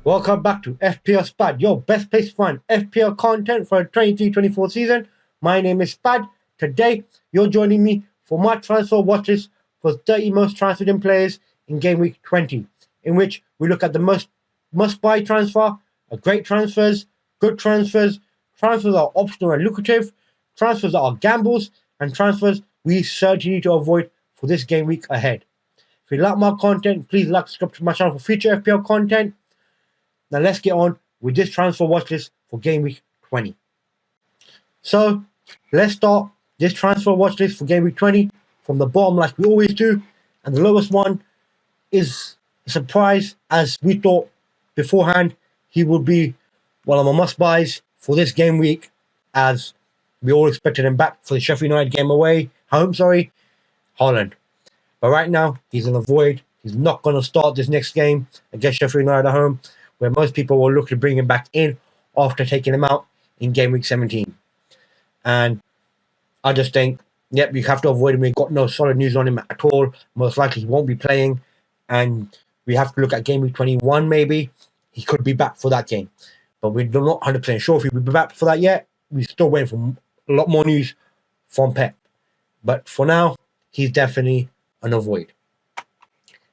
Welcome back to FPL Spad, your best place to find FPL content for the 23-24 season. My name is Spad. Today, you're joining me for my transfer watch list for 30 most transferred in players in Gameweek 20, in which we look at the must-buy transfer, great transfers, good transfers, transfers that are optional and lucrative, transfers that are gambles, and transfers we certainly need to avoid for this game week ahead. If you like my content, please like and subscribe to my channel for future FPL content. Now let's get on with this transfer watch list for Game Week 20. So let's start this transfer watch list for Game Week 20 from the bottom like we always do. And the lowest one is a surprise, as we thought beforehand he would be one of my must-buys for this game week, as we all expected him back for the Sheffield United game home, Haaland. But right now, he's in the void. He's not going to start this next game against Sheffield United at home, where most people will look to bring him back in after taking him out in Game Week 17. And I just think, yep, you have to avoid him. We've got no solid news on him at all. Most likely he won't be playing. And we have to look at Game Week 21 maybe. He could be back for that game. But we're not 100% sure if he will be back for that yet. We're still waiting for a lot more news from Pep. But for now, he's definitely an avoid.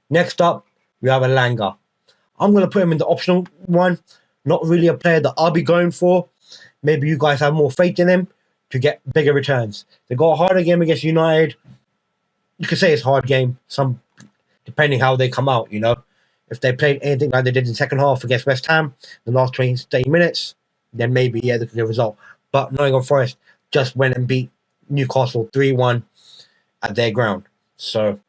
Next up, we have Elanga. I'm going to put him in the optional one. Not really a player that I'll be going for. Maybe you guys have more faith in him to get bigger returns. They got a harder game against United. You could say it's a hard game, depending how they come out, If they played anything like they did in the second half against West Ham, the last 30 minutes, then maybe, they could get a result. But Nottingham Forest just went and beat Newcastle 3-1 at their ground. So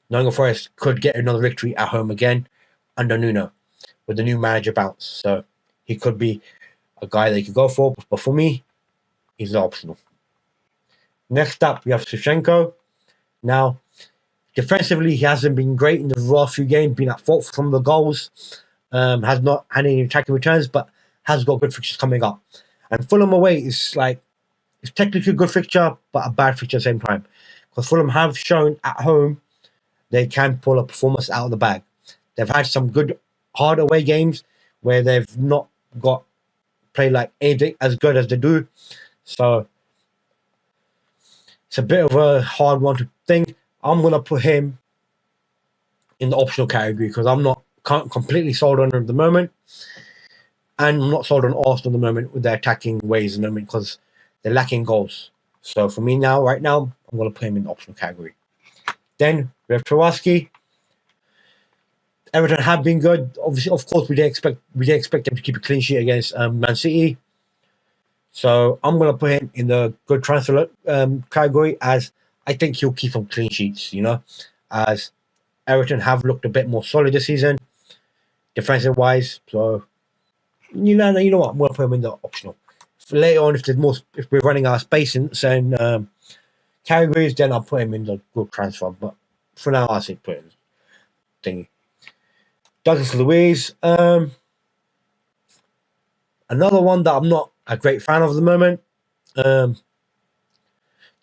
Nottingham Forest could get another victory at home again under Nuno with the new manager bounce. So he could be a guy they could go for. But for me, he's optional. Next up, we have Shevchenko. Now, defensively, he hasn't been great in the last few games, been at fault for some of the goals. Has not had any attacking returns, but has got good fixtures coming up. And Fulham away is it's technically a good fixture, but a bad fixture at the same time. Because Fulham have shown at home they can pull a performance out of the bag. They've had some good hard away games where they've not got played like anything as good as they do. So it's a bit of a hard one to think. I'm going to put him in the optional category because I'm not completely sold on him at the moment. And I'm not sold on Arsenal at the moment with their attacking ways at the moment because they're lacking goals. So for me right now, I'm going to put him in the optional category. Then we have Tarkowski. Everton have been good. Obviously, of course, we didn't expect them to keep a clean sheet against Man City. So I'm going to put him in the good transfer category, as I think he'll keep some clean sheets, as Everton have looked a bit more solid this season, defensive wise. So, you know what? I'm going to put him in the optional. Later on, if we're running out of space in certain categories, then I'll put him in the good transfer. But for now, I say put him thingy. Douglas Luiz. Another one that I'm not a great fan of at the moment.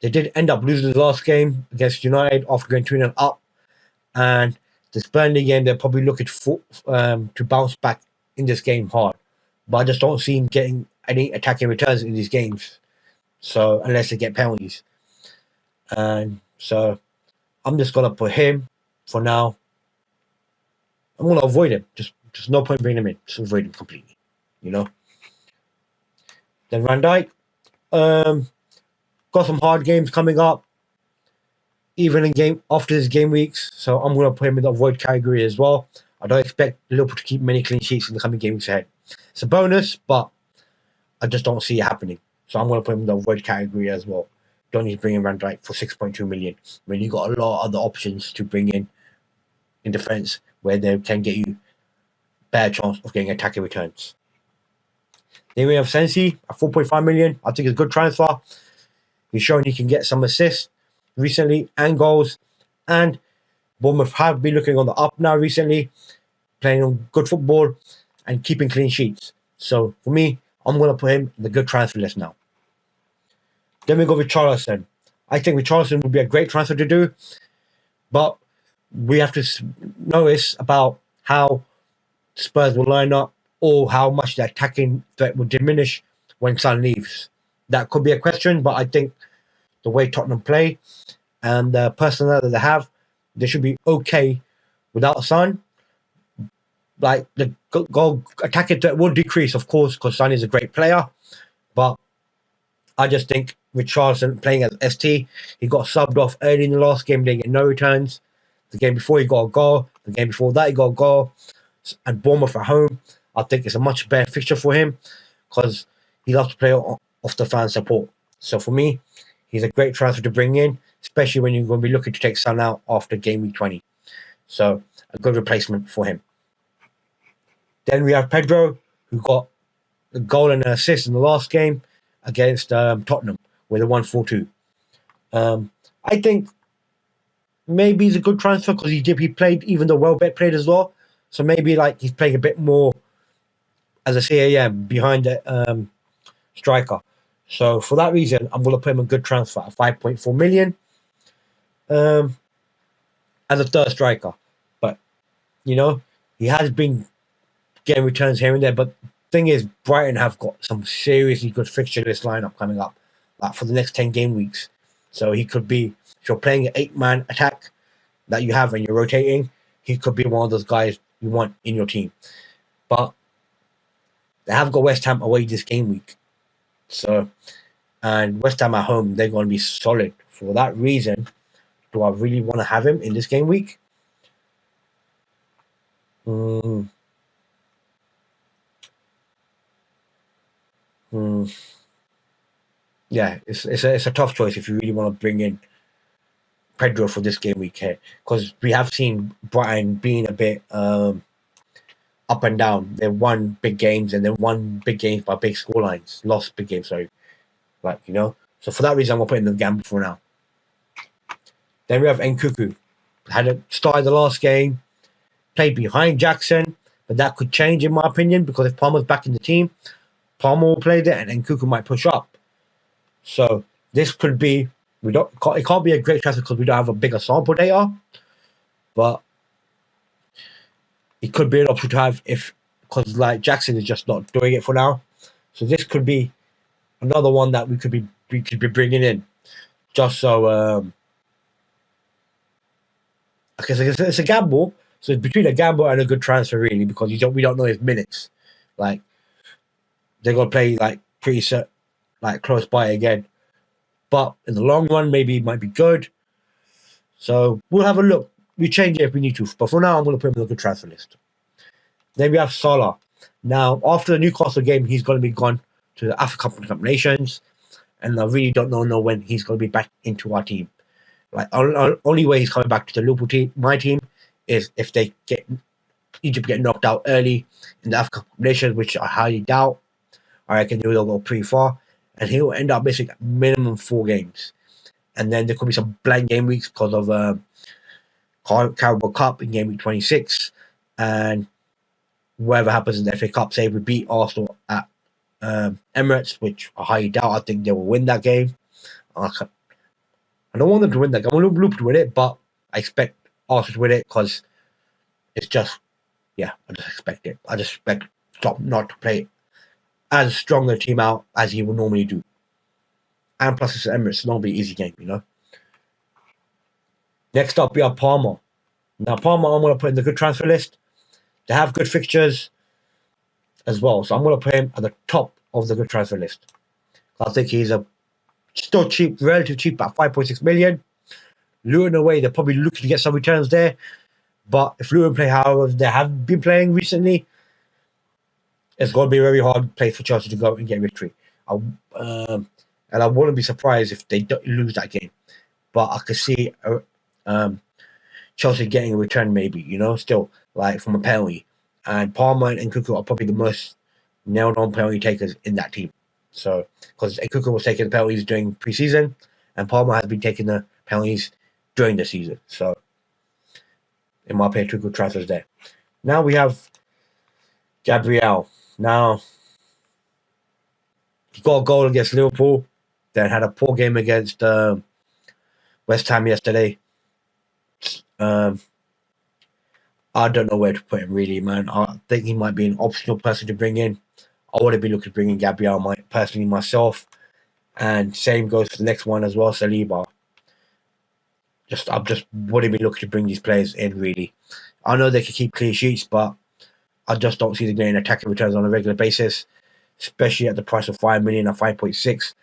They did end up losing the last game against United after going 2-0 up. And this Burnley game, they're probably looking to bounce back in this game hard. But I just don't see him getting any attacking returns in these games. So, unless they get penalties. And so, I'm just going to put him for now. I'm going to avoid him. Just no point bringing him in. Just avoid him completely. Then Van Dijk. Got some hard games coming up. Even after this game weeks. So I'm going to put him in the avoid category as well. I don't expect Liverpool to keep many clean sheets in the coming game weeks ahead. It's a bonus, but I just don't see it happening. So I'm going to put him in the avoid category as well. Don't need to bring in Van Dijk for 6.2 million. When you've got a lot of other options to bring in defense where they can get you better chance of getting attacking returns. Then we have Sensi at 4.5 million. I think it's a good transfer. He's shown he can get some assists recently and goals. And Bournemouth have been looking on the up now recently, playing on good football and keeping clean sheets. So for me, I'm going to put him in the good transfer list now. Then we go with Richarlison. I think Richarlison would be a great transfer to do, but we have to notice about how Spurs will line up or how much the attacking threat will diminish when Son leaves. That could be a question, but I think the way Tottenham play and the personnel that they have, they should be okay without Son. Like the goal attacking threat will decrease, of course, because Son is a great player. But I just think Richarlison playing as ST, he got subbed off early in the last game, didn't get no returns. The game before he got a goal. The game before that he got a goal. And Bournemouth at home, I think it's a much better fixture for him because he loves to play off the fan support. So for me, he's a great transfer to bring in, especially when you're going to be looking to take Son out after Gameweek 20. So a good replacement for him. Then we have Pedro, who got a goal and an assist in the last game against Tottenham with a 1-4-2. I think maybe he's a good transfer because he played, even though Welbeck played as well. So maybe like he's playing a bit more as a CAM behind the striker. So for that reason, I'm going to put him a good transfer at 5.4 million as a third striker. But, you know, he has been getting returns here and there. But thing is, Brighton have got some seriously good fixture list lineup coming up like for the next 10 game weeks. So he could be, if you're playing an 8-man attack that you have and you're rotating, he could be one of those guys you want in your team. But they have got West Ham away this game week. So, and West Ham at home, they're going to be solid. For that reason, do I really want to have him in this game week? Yeah, it's a tough choice if you really want to bring in Pedro for this game week here, because we have seen Brighton being a bit up and down. They won big games and then won big games by big scorelines. Lost big games, sorry. Like, you know. So for that reason, I'm going to put in the gamble for now. Then we have Nkuku. Started the last game, played behind Jackson, but that could change in my opinion because if Palmer's back in the team, Palmer will play there and Nkuku might push up. So this could be, it can't be a great transfer because we don't have a bigger sample data, but it could be an option to have because like Jackson is just not doing it for now. So this could be another one that we could be bringing in, just so. Okay, so it's a gamble. So it's between a gamble and a good transfer, really, because we don't know his minutes. Like they're gonna play like pretty set, like close by again. But in the long run, maybe it might be good. So we'll have a look. We change it if we need to. But for now, I'm gonna put him on the good transfer list. Then we have Salah. Now, after the Newcastle game, he's going to be gone to the African Cup of Nations, and I really don't know when he's going to be back into our team. Like, only way he's coming back to the Liverpool team, my team, is if Egypt get knocked out early in the African Cup of Nations, which I highly doubt. I reckon they'll go pretty far, and he'll end up missing minimum 4 games, and then there could be some blank game weeks because of Carabao Cup in game week 26, and whatever happens in the FA Cup, say we beat Arsenal at Emirates, which I highly doubt. I think they will win that game. I don't want them to win that game. I want Liverpool to win it, but I expect Arsenal to win it because it's just, I just expect it. I just expect Klopp not to play as strong a team out as he would normally do. And plus it's Emirates, it's not going to be an easy game, you know. Next up, we have Palmer. Now, Palmer, I'm going to put in the good transfer list. They have good fixtures as well. So I'm going to put him at the top of the good transfer list. I think he's still cheap, relatively cheap at 5.6 million. Luton away, they're probably looking to get some returns there. But if Luton play how they have been playing recently, it's going to be very hard to play for Chelsea to go and get victory. And I wouldn't be surprised if they don't lose that game. But I could see Chelsea getting a return maybe, you know, still like from a penalty. And Palmer and Nkuku are probably the most nailed-on penalty takers in that team. So, because Nkuku was taking the penalties during pre-season, and Palmer has been taking the penalties during the season. So, in my opinion, 2 good transfers there. Now we have Gabriel. Now, he got a goal against Liverpool, then had a poor game against West Ham yesterday. I don't know where to put him really, man. I think he might be an optional person to bring in. I would have been looking to bring in Gabriel personally myself. And same goes for the next one as well, Saliba. I'm just wouldn't be looking to bring these players in really. I know they can keep clean sheets, but I just don't see them getting attacking returns on a regular basis, especially at the price of 5 million or 5.6.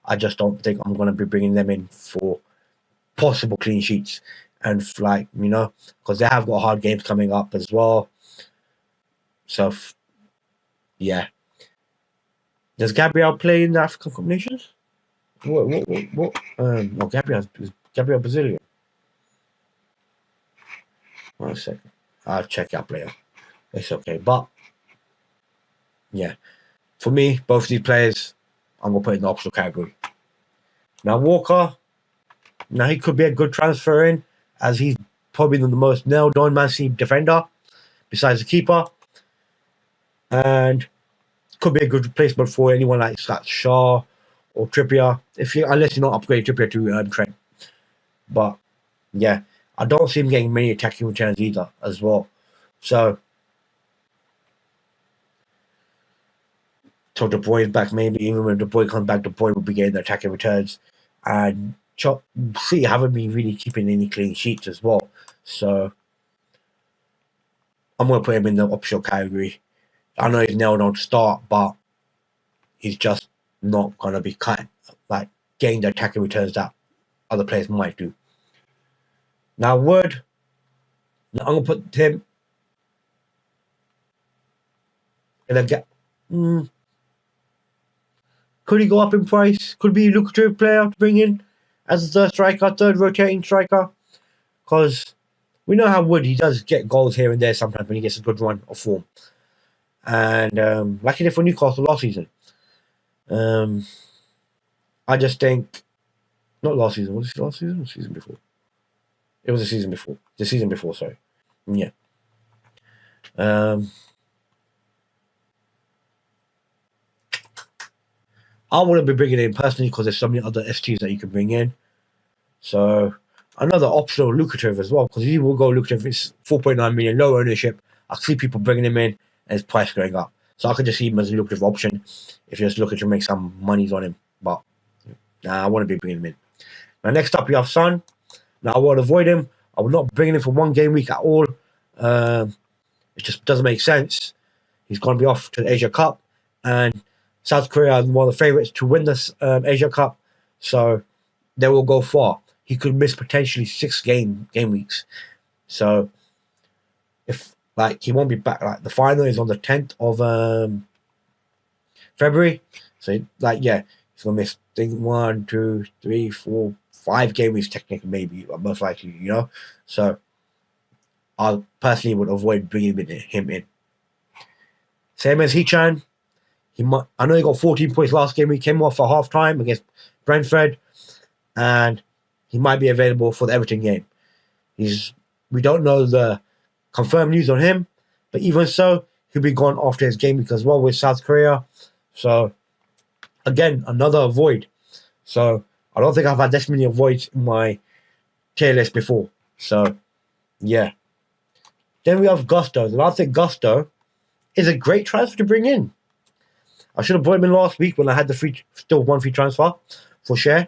I just don't think I'm going to be bringing them in for possible clean sheets and because they have got hard games coming up as well. So yeah, does Gabriel play in the African Cup of Nations? What? No, Gabriel Brazilian. 1 second, I'll check out player. It's okay, but yeah, for me, both of these players, I'm gonna put in the optional category. Now Walker, now he could be a good transfer in, as he's probably the most nailed-on Man City defender besides the keeper, and could be a good replacement for anyone like Shaw or Trippier, unless you're not upgrading Trippier to Trent. But yeah, I don't see him getting many attacking returns either as well. So De Bruyne's back, maybe even when De Bruyne comes back, De Bruyne will be getting the attacking returns, and City haven't been really keeping any clean sheets as well. So I'm going to put him in the optional category. I know he's nailed on to start, but he's just not going to be getting the attacking returns that other players might do. Now, Wood, I'm going to put him in a gap. Could he go up in price? Could be a lucrative player to bring in as the third rotating striker? Because we know how Wood, he does get goals here and there sometimes when he gets a good run of form. And like he did for Newcastle last season. I just think, not last season, was it last season or the season before? It was the season before. The season before, sorry. Yeah. I wouldn't be bringing it in personally because there's so many other STs that you can bring in. So another optional lucrative as well, because he will go lucrative. It's 4.9 million, low ownership. I see people bringing him in and his price going up. So I could just see him as a lucrative option if you're just looking to make some monies on him. But I want to be bringing him in. Now next up we have Son. Now I will avoid him. I will not bring him in for one game week at all. It just doesn't make sense. He's going to be off to the Asia Cup, and South Korea is one of the favourites to win this Asia Cup, so they will go far. He could miss potentially 6 game weeks. So if he won't be back, the final is on the 10th of February. So he's gonna miss 1, 2, 3, 4, 5 game weeks technically, maybe, or most likely, So I personally would avoid bringing him in. Same as Hee-chan. I know he got 14 points last game. He came off for half time against Brentford, and he might be available for the Everton game. We don't know the confirmed news on him, but even so, he'll be gone after his game week as well with South Korea. So again, another avoid. So I don't think I've had this many avoids in my tier list before. So yeah. Then we have Gusto. And I think Gusto is a great transfer to bring in. I should have brought him in last week when I had the free transfer for share.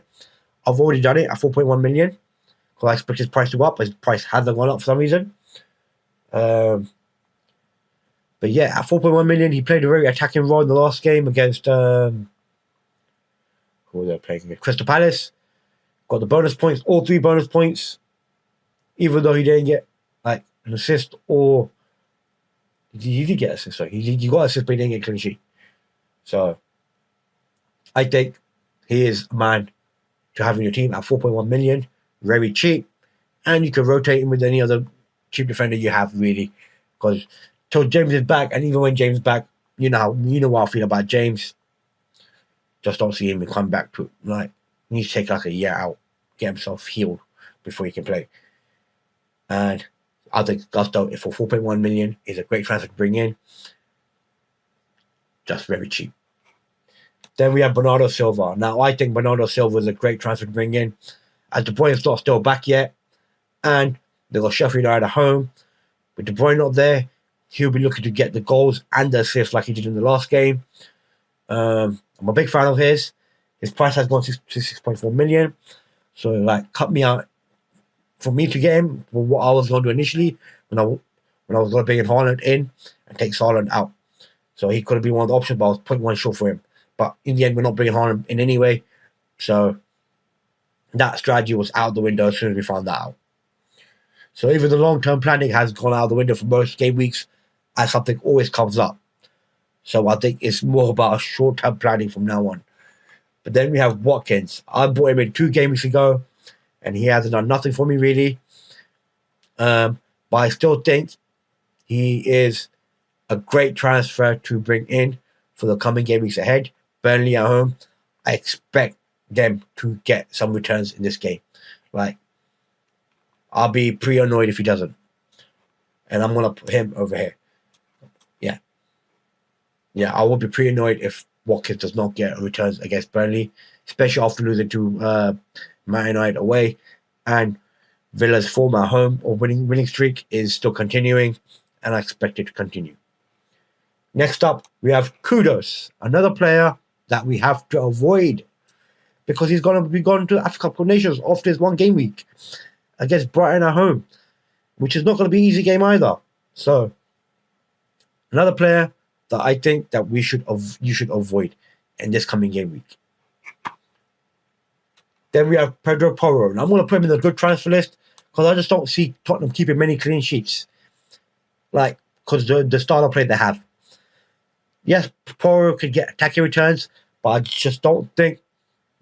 I've already done it at 4.1 million because I expect his price to go up. His price hasn't gone up for some reason. But yeah, at 4.1 million, he played a very attacking role in the last game against who was they playing against? Crystal Palace. Got the bonus points, all 3 bonus points, even though he didn't get an assist or he did get assist. Sorry, he got assist, but he didn't get a clean sheet. So I think he is a man to have in your team at 4.1 million, very cheap, and you can rotate him with any other cheap defender you have, really, because till James is back, and even when James is back, you know what I feel about James. Just don't see him come back to he needs to take a year out, get himself healed before he can play. And I think Gusto for 4.1 million is a great transfer to bring in. Just very cheap. Then we have Bernardo Silva. Now, I think Bernardo Silva is a great transfer to bring in, as De Bruyne's not still back yet, and they've got Sheffield United at home. With De Bruyne not there, he'll be looking to get the goals and the assists like he did in the last game. I'm a big fan of his. His price has gone to 6.4 million. So, like, cut me out for me to get him for what I was going to do initially when I was going to bring Haaland in and take Haaland out. So he could have been one of the options, but I was putting one short for him. But in the end, we're not bringing Haaland in anyway. So that strategy was out the window as soon as we found that out. So even the long-term planning has gone out the window for most game weeks as something always comes up. So I think it's more about a short-term planning from now on. But then we have Watkins. I bought him in 2 game weeks ago, and he hasn't done nothing for me really. But I still think he is a great transfer to bring in for the coming game weeks ahead. Burnley at home, I expect them to get some returns in this game. Like, I'll be pretty annoyed if he doesn't. And I'm going to put him over here. Yeah, I will be pretty annoyed if Watkins does not get returns against Burnley, especially after losing to Man United away. And Villa's form at home or winning streak is still continuing, and I expect it to continue. Next up, we have Kudos, another player that we have to avoid because he's going to be going to Africa Cup of Nations after his 1 game week against Brighton at home, which is not going to be an easy game either. So, another player that I think that you should avoid in this coming game week. Then we have Pedro Porro, and I'm going to put him in the good transfer list because I just don't see Tottenham keeping many clean sheets, like because the style of play they have. Yes, Porro could get attacking returns, but I just don't think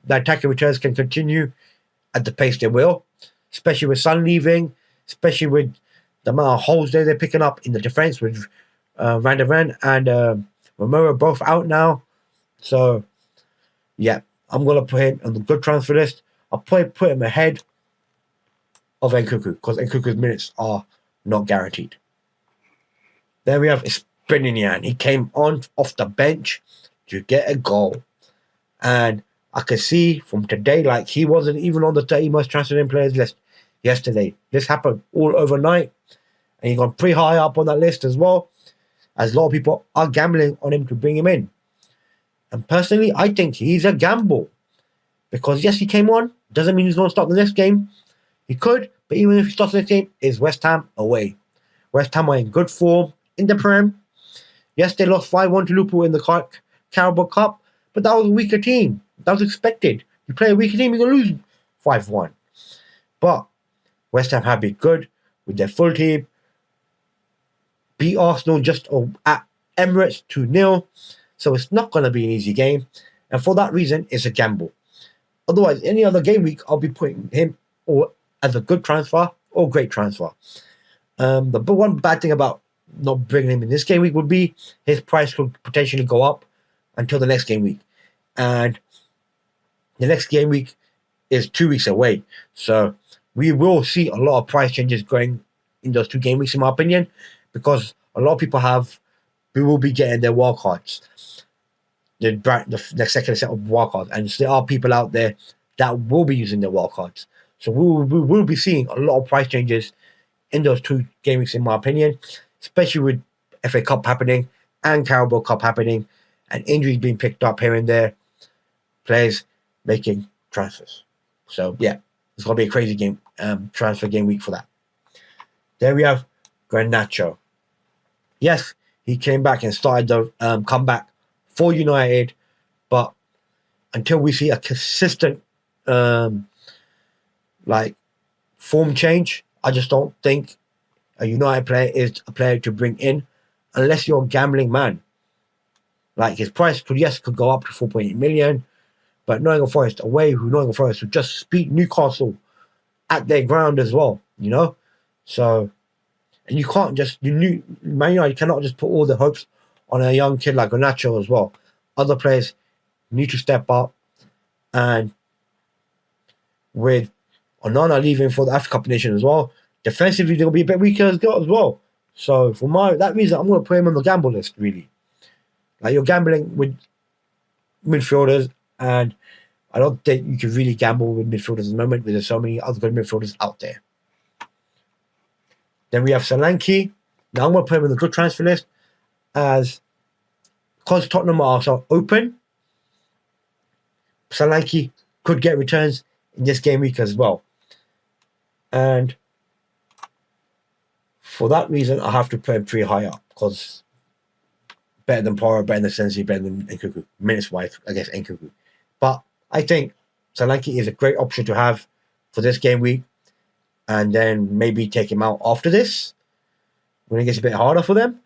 that attacking returns can continue at the pace they will, especially with Son leaving, especially with the amount of holes they're picking up in the defense with Van der Ven and Romero both out now. So, yeah, I'm going to put him on the good transfer list. I'll probably put him ahead of Nkunku because Nkunku's minutes are not guaranteed. Then we have Espinyan. He came on off the bench to get a goal. And I could see from today, like, he wasn't even on the 30 most transferred in players list yesterday. This happened all overnight. And he got pretty high up on that list as well, as a lot of people are gambling on him to bring him in. And personally, I think he's a gamble. Because yes, he came on, doesn't mean he's going to start the next game. He could, but even if he starts the next game, it's West Ham away. West Ham are in good form in the Prem. Yes, they lost 5-1 to Liverpool in the Carabao Cup, but that was a weaker team. That was expected. You play a weaker team, you're going to lose 5-1. But West Ham have been good with their full team. Beat Arsenal just at Emirates 2-0. So it's not going to be an easy game. And for that reason, it's a gamble. Otherwise, any other game week, I'll be putting him or as a good transfer or great transfer. The one bad thing about not bringing him in this game week would be his price could potentially go up until the next game week. And the next game week is 2 weeks away. So we will see a lot of price changes going in those 2 game weeks, in my opinion, because a lot of people we will be getting their wildcards. The second set of wildcards. And there are people out there that will be using their wildcards. So we will be seeing a lot of price changes in those 2 game weeks, in my opinion, especially with FA Cup happening and Carabao Cup happening and injuries being picked up here and there, players making transfers. So, yeah, it's going to be a crazy game, transfer game week for that. There we have Garnacho. Yes, he came back and started the comeback for United, but until we see a consistent form change, I just don't think a United player is a player to bring in unless you're a gambling man. Like, his price could go up to 4.8 million, but Nottingham Forest away, Nottingham Forest would just beat Newcastle at their ground as well, you know? So, and you can't just, Man United cannot just put all the hopes on a young kid like Garnacho as well. Other players need to step up, and with Onana leaving for the Africa Cup of Nations as well, defensively they'll be a bit weaker as well. So for that reason, I'm going to put him on the gamble list, really. Like, you're gambling with midfielders, and I don't think you can really gamble with midfielders at the moment, because there's so many other good midfielders out there. Then we have Solanke. Now I'm going to put him in the good transfer list as because Tottenham are also open. Solanke could get returns in this game week as well. And for that reason, I have to put him pretty high up because better than Poro, better than Sensi, better than Nkunku. Minutes-wise, I guess Nkunku. But I think Solanke is a great option to have for this game week and then maybe take him out after this when it gets a bit harder for them.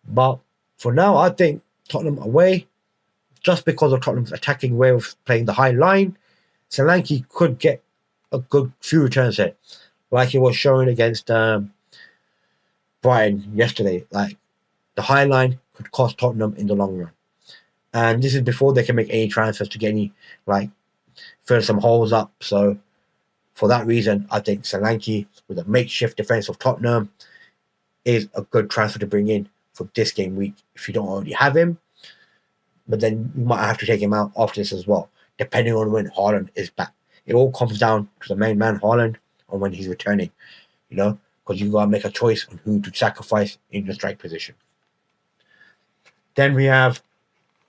But for now, I think Tottenham away, just because of Tottenham's attacking way of playing the high line, Solanke could get a good few returns here, like he was showing against Brighton yesterday. Like the high line could cost Tottenham in the long run, and this is before they can make any transfers to get any fill some holes up. So for that reason, I think Solanke with a makeshift defense of Tottenham is a good transfer to bring in for this game week if you don't already have him. But then you might have to take him out after this as well, depending on when Haaland is back. It all comes down to the main man, Haaland, and when he's returning, because you got to make a choice on who to sacrifice in the strike position. Then we have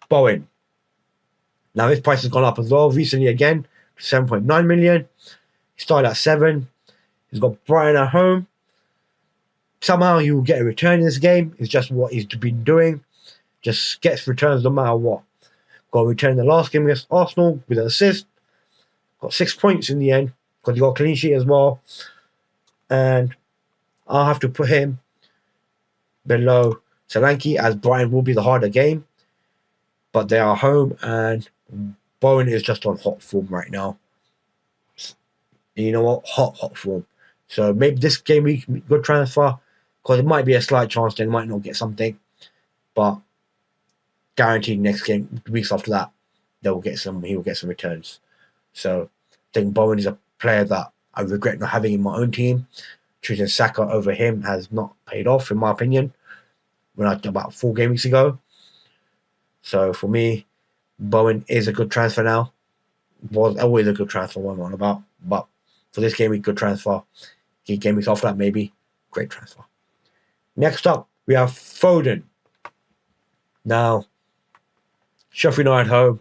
Bowen. Now his price has gone up as well recently again to 7.9 million. He started at 7. He's got Brighton at home. Somehow he will get a return in this game. It's just what he's been doing. Just gets returns no matter what. Got a return in the last game against Arsenal with an assist. Got 6 points in the end because he got a clean sheet as well. And I'll have to put him below Solanke as Brighton will be the harder game. But they are home and Bowen is just on hot form right now. And you know what? Hot form. So maybe this game week, good transfer because it might be a slight chance they might not get something. But guaranteed next game, weeks after that, he will get some returns. So I think Bowen is a player that I regret not having in my own team. Choosing Saka over him has not paid off, in my opinion, when I did about 4 game weeks ago. So for me, Bowen is a good transfer now. Was always a good transfer, what I'm on about. But for this game week, good transfer. Game weeks after that, maybe, great transfer. Next up, we have Foden. Now, Sheffield United home,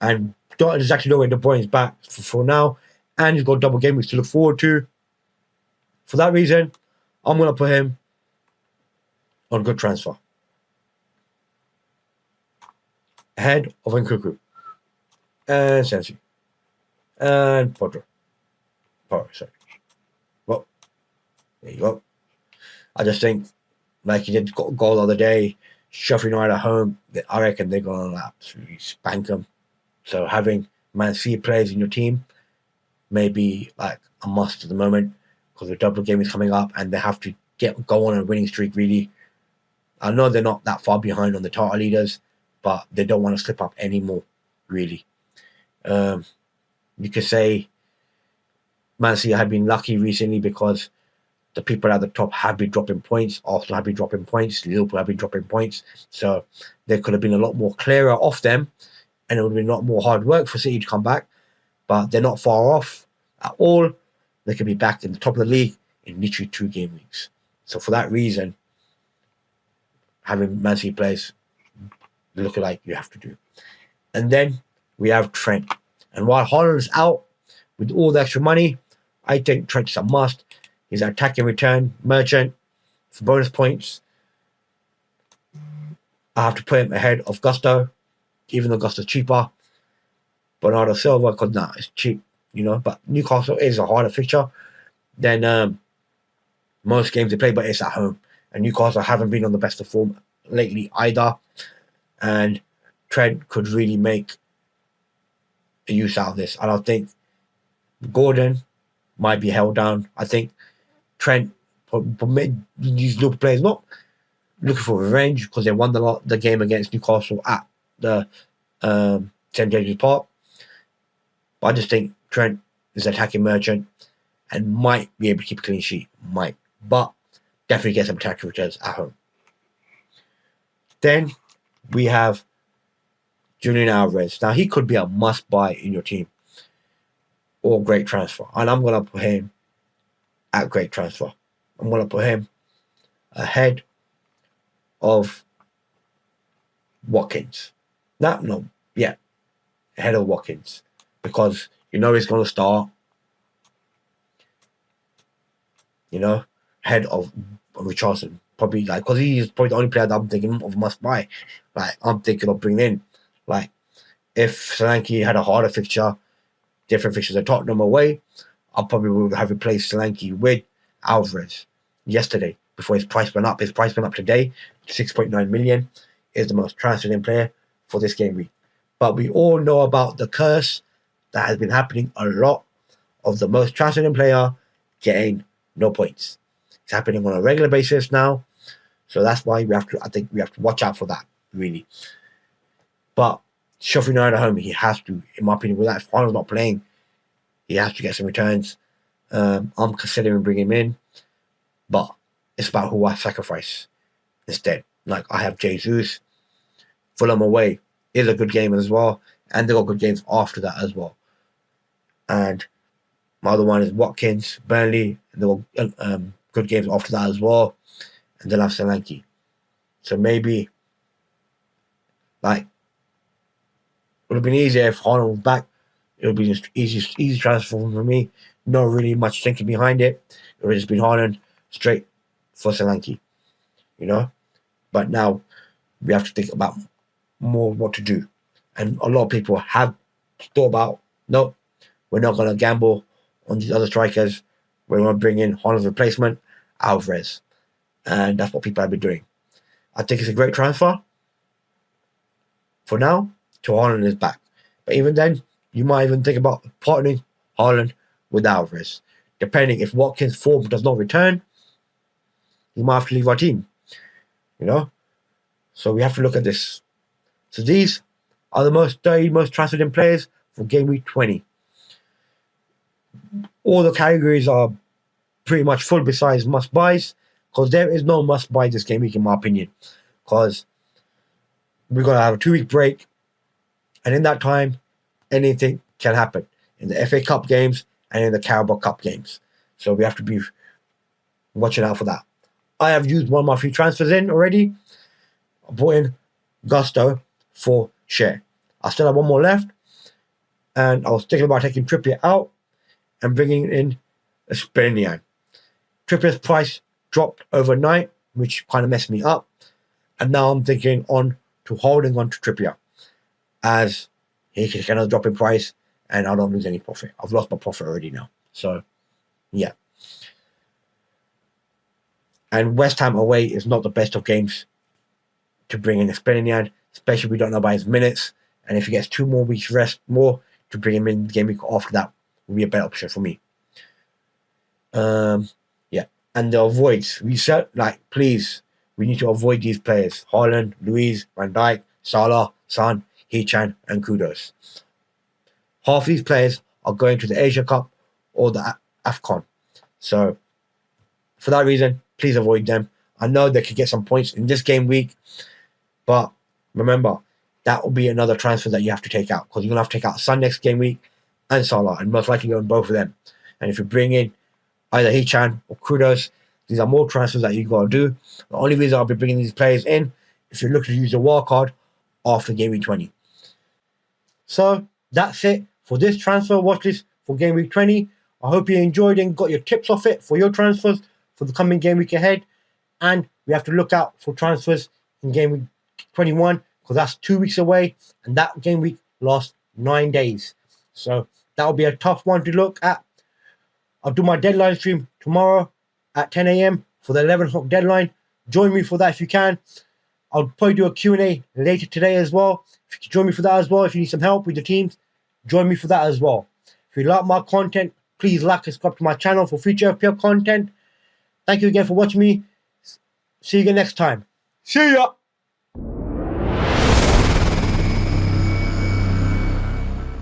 and don't exactly know when De Bruyne's back for now, and he's got double game weeks to look forward to. For that reason, I'm going to put him on good transfer. Ahead of Nkunku and Sensi and Podro. Sorry. Well, there you go. I just think, like he did got a goal the other day, Sheffield United at home, I reckon they're going to absolutely spank them. So having Man City players in your team may be like a must at the moment because the double game is coming up and they have to go on a winning streak, really. I know they're not that far behind on the title leaders, but they don't want to slip up anymore, really. You could say Man City have been lucky recently because the people at the top have been dropping points. Arsenal have been dropping points. Liverpool have been dropping points. So there could have been a lot more clearer off them and it would have been a lot more hard work for City to come back. But they're not far off at all. They could be back in the top of the league in literally 2 game weeks. So for that reason, having Man City players look like you have to do. And then we have Trent. And while Haaland's out with all the extra money, I think Trent's a must. He's an attacking return merchant for bonus points. I have to put him ahead of Gusto, even though Gusto's cheaper. Bernardo Silva, because it's cheap, But Newcastle is a harder fixture than most games they play, but it's at home. And Newcastle haven't been on the best of form lately either. And Trent could really make a use out of this. I don't think Gordon might be held down. I think Trent, these Liverpool players not looking for revenge because they won the game against Newcastle at the St James's Park. But I just think Trent is an attacking merchant and might be able to keep a clean sheet. Might. But definitely get some attacking returns at home. Then we have Julian Alvarez. Now he could be a must-buy in your team or great transfer. And I'm going to put him at great transfer. I'm going to put him ahead of Watkins. Ahead of Watkins. Because he's going to start, ahead of Richardson. Probably, because he's probably the only player that I'm thinking of must buy. I'm thinking of bringing in. If Solanke had a harder fixture, different fixtures at Tottenham away, I probably would have replaced Solanke with Alvarez yesterday before his price went up. His price went up today, 6.9 million. Is the most transferred in player for this game week. But we all know about the curse that has been happening a lot of the most transferred in player getting no points. It's happening on a regular basis now. So that's why I think we have to watch out for that, really. But Sheffield United at home, he has to, in my opinion, with that, if Haaland's not playing, he has to get some returns. I'm considering bringing him in, but it's about who I sacrifice instead. I have Jesus. Fulham away is a good game as well, and they got good games after that as well. And my other one is Watkins, Burnley, and they got good games after that as well. And then I have Solanke. So maybe, it would have been easier if Haaland was back. It would be just easy transfer for me. Not really much thinking behind it. It would have just been Haaland straight for Solanke, But now we have to think about more what to do. And a lot of people have thought about, no, we're not going to gamble on these other strikers. We're going to bring in Haaland's replacement, Alvarez. And that's what people have been doing. I think it's a great transfer. For now, till Haaland is back. But even then, you might even think about partnering Haaland with Alvarez. Depending if Watkins' form does not return, he might have to leave our team. So we have to look at this. So these are the 30 most transferred in players for game week 20. All the categories are pretty much full besides must-buys, because there is no must-buy this game week in my opinion. Because we're going to have a 2-week break, and in that time, anything can happen in the FA Cup games and in the Carabao Cup games. So we have to be watching out for that. I have used one of my free transfers in already. I brought in Gusto for share. I still have one more left, and I was thinking about taking Trippier out and bringing in a Spaniard. Trippier's price dropped overnight, which kind of messed me up, and now I'm thinking on to holding on to Trippier, as he can kind of drop in price, and I don't lose any profit. I've lost my profit already now. So, yeah. And West Ham away is not the best of games to bring in a Spaniard, especially if we don't know about his minutes. And if he gets 2 more weeks rest more, to bring him in the game week after that would be a better option for me. Yeah. And the avoids. Please, we need to avoid these players. Haaland, Luiz, Van Dijk, Salah, Son, Hechan, and Kudos. Half these players are going to the Asia Cup or the AFCON. So, for that reason, please avoid them. I know they could get some points in this game week, but remember, that will be another transfer that you have to take out, because you're going to have to take out Son next game week and Salah, and most likely own both of them. And if you bring in either Hechan or Kudos, these are more transfers that you've got to do. The only reason I'll be bringing these players in if you're looking to use a wild card after game week 20. So that's it for this transfer watch list for game week 20. I hope you enjoyed and got your tips off it for your transfers for the coming game week ahead. And we have to look out for transfers in game week 21, because that's 2 weeks away, and that game week lasts 9 days. So that will be a tough one to look at. I'll do my deadline stream tomorrow at 10 a.m. for the 11 o'clock deadline. Join me for that if you can. I'll probably do a Q&A later today as well. If you can join me for that as well, if you need some help with your teams, join me for that as well. If you like my content, please like and subscribe to my channel for future FPL content. Thank you again for watching me. See you again next time. See ya!